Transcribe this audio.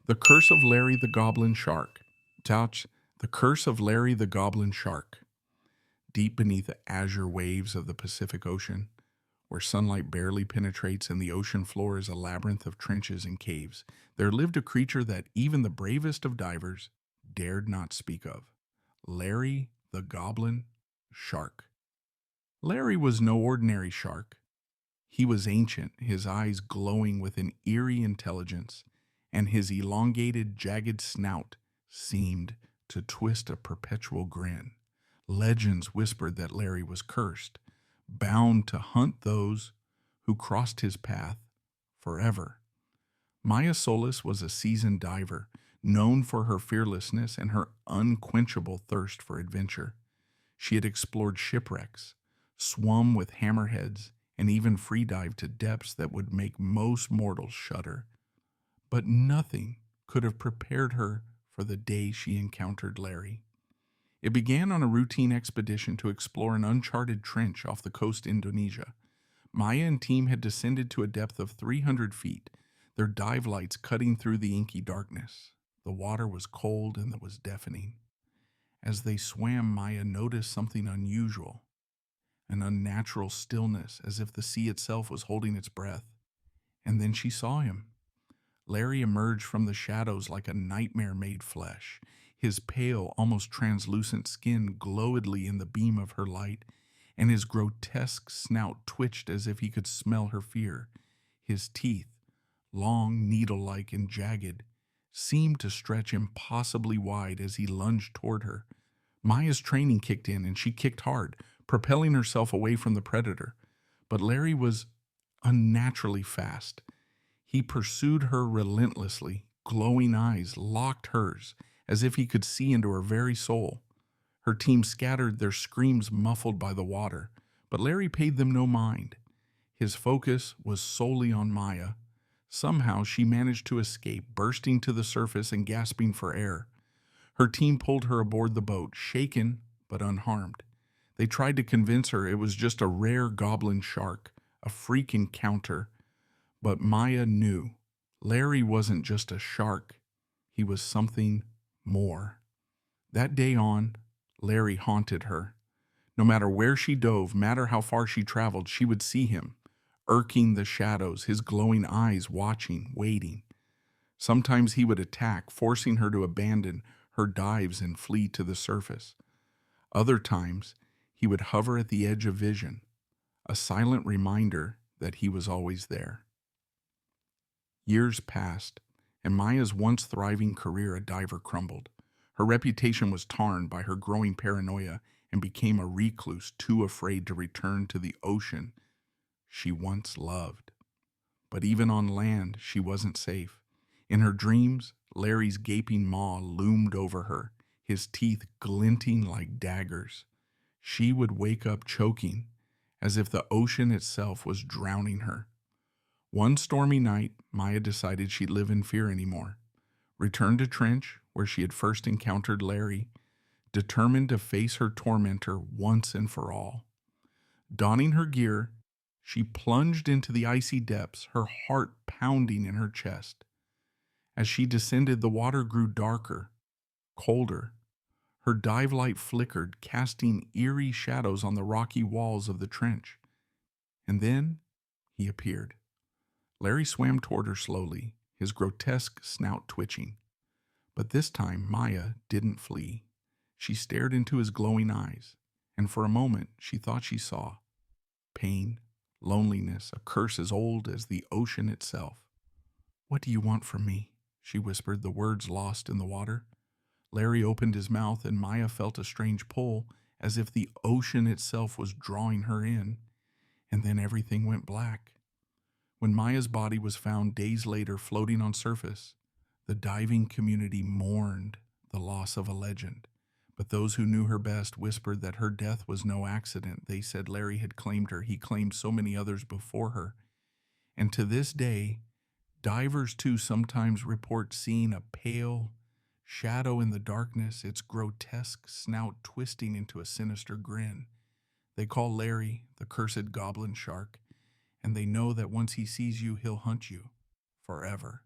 The Curse of Larry the Goblin Shark. Touch, The Curse of Larry the Goblin Shark. Deep beneath the azure waves of the Pacific Ocean, where sunlight barely penetrates and the ocean floor is a labyrinth of trenches and caves, there lived a creature that even the bravest of divers dared not speak of. Larry the Goblin Shark. Larry was no ordinary shark. He was ancient, his eyes glowing with an eerie intelligence, and his elongated, jagged snout seemed to twist a perpetual grin. Legends whispered that Larry was cursed, bound to hunt those who crossed his path forever. Maya Solis was a seasoned diver, known for her fearlessness and her unquenchable thirst for adventure. She had explored shipwrecks, swum with hammerheads, and even freedived to depths that would make most mortals shudder. But nothing could have prepared her for the day she encountered Larry. It began on a routine expedition to explore an uncharted trench off the coast of Indonesia. Maya and team had descended to a depth of 300 feet, their dive lights cutting through the inky darkness. The water was cold and it was deafening. As they swam, Maya noticed something unusual, an unnatural stillness, as if the sea itself was holding its breath. And then she saw him. Larry emerged from the shadows like a nightmare made flesh. His pale, almost translucent skin glowedly in the beam of her light, and his grotesque snout twitched as if he could smell her fear. His teeth, long, needle-like, and jagged, seemed to stretch impossibly wide as he lunged toward her. Maya's training kicked in, and she kicked hard, propelling herself away from the predator. But Larry was unnaturally fast. He pursued her relentlessly. Glowing eyes locked hers, as if he could see into her very soul. Her team scattered, their screams muffled by the water, but Larry paid them no mind. His focus was solely on Maya. Somehow she managed to escape, bursting to the surface and gasping for air. Her team pulled her aboard the boat, shaken but unharmed. They tried to convince her it was just a rare goblin shark, a freak encounter. But Maya knew Larry wasn't just a shark. He was something more. That day on, Larry haunted her. No matter where she dove, matter how far she traveled, she would see him, irking the shadows, his glowing eyes watching, waiting. Sometimes he would attack, forcing her to abandon her dives and flee to the surface. Other times, he would hover at the edge of vision, a silent reminder that he was always there. Years passed, and Maya's once thriving career as a diver crumbled. Her reputation was tarred by her growing paranoia and became a recluse too afraid to return to the ocean she once loved. But even on land, she wasn't safe. In her dreams, Larry's gaping maw loomed over her, his teeth glinting like daggers. She would wake up choking, as if the ocean itself was drowning her. One stormy night, Maya decided she'd live in fear anymore. Returned to Trench, where she had first encountered Larry, determined to face her tormentor once and for all. Donning her gear, she plunged into the icy depths, her heart pounding in her chest. As she descended, the water grew darker, colder. Her dive light flickered, casting eerie shadows on the rocky walls of the trench. And then he appeared. Larry swam toward her slowly, his grotesque snout twitching. But this time, Maya didn't flee. She stared into his glowing eyes, and for a moment she thought she saw pain, loneliness, a curse as old as the ocean itself. "What do you want from me?" she whispered, the words lost in the water. Larry opened his mouth, and Maya felt a strange pull, as if the ocean itself was drawing her in. And then everything went black. When Maya's body was found days later floating on surface, the diving community mourned the loss of a legend. But those who knew her best whispered that her death was no accident. They said Larry had claimed her. He claimed so many others before her. And to this day, divers too sometimes report seeing a pale shadow in the darkness, its grotesque snout twisting into a sinister grin. They call Larry the cursed goblin shark, and they know that once he sees you, he'll hunt you forever.